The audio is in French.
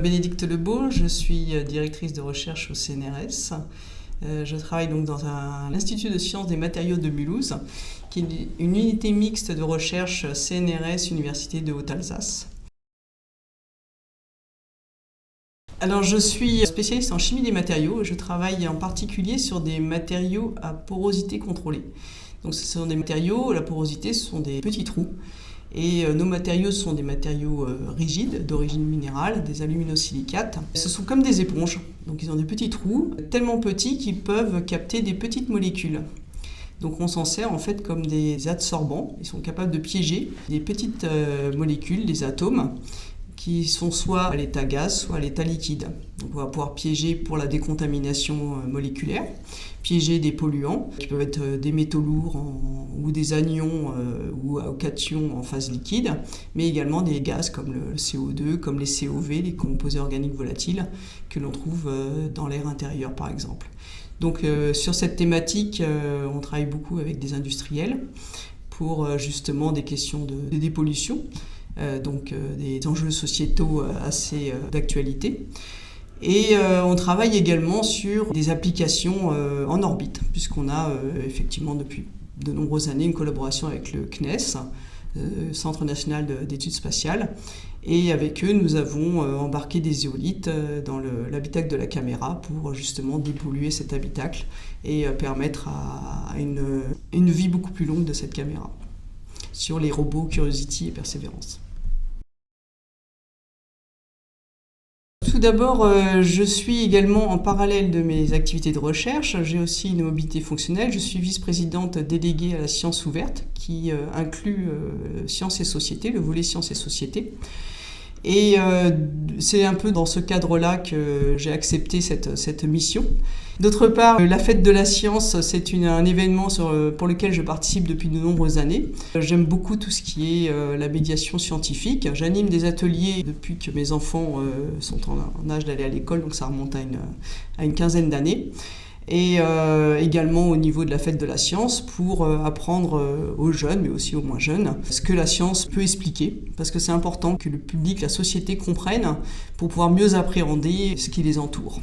Bénédicte Lebeau, je suis directrice de recherche au CNRS. Je travaille donc dans l'Institut de sciences des matériaux de Mulhouse, qui est une unité mixte de recherche CNRS Université de Haute-Alsace. Alors je suis spécialiste en chimie des matériaux et je travaille en particulier sur des matériaux à porosité contrôlée. Donc ce sont des matériaux, la porosité, ce sont des petits trous. Et nos matériaux sont des matériaux rigides, d'origine minérale, des aluminosilicates. Ce sont comme des éponges, donc ils ont des petits trous, tellement petits qu'ils peuvent capter des petites molécules. Donc on s'en sert en fait comme des adsorbants, ils sont capables de piéger des petites molécules, des atomes, qui sont soit à l'état gaz, soit à l'état liquide. Donc on va pouvoir piéger pour la décontamination moléculaire, piéger des polluants, qui peuvent être des métaux lourds ou des anions ou cations en phase liquide, mais également des gaz comme le CO2, comme les COV, les composés organiques volatiles, que l'on trouve dans l'air intérieur par exemple. Donc sur cette thématique, on travaille beaucoup avec des industriels pour justement des questions de dépollution. Donc des enjeux sociétaux assez d'actualité. Et on travaille également sur des applications en orbite, puisqu'on a effectivement depuis de nombreuses années une collaboration avec le CNES, Centre national d'études spatiales, et avec eux nous avons embarqué des éolites dans l'habitacle de la caméra pour justement dépolluer cet habitacle et permettre à une vie beaucoup plus longue de cette caméra sur les robots Curiosity et Perseverance. Tout d'abord, je suis également en parallèle de mes activités de recherche. J'ai aussi une mobilité fonctionnelle. Je suis vice-présidente déléguée à la science ouverte qui inclut sciences et société, le volet sciences et société. Et c'est un peu dans ce cadre-là que j'ai accepté cette mission. D'autre part, la fête de la science, c'est un événement pour lequel je participe depuis de nombreuses années. J'aime beaucoup tout ce qui est la médiation scientifique. J'anime des ateliers depuis que mes enfants sont en âge d'aller à l'école, donc ça remonte à une quinzaine d'années. Et également au niveau de la fête de la science pour apprendre aux jeunes, mais aussi aux moins jeunes, ce que la science peut expliquer, parce que c'est important que le public, la société comprenne pour pouvoir mieux appréhender ce qui les entoure.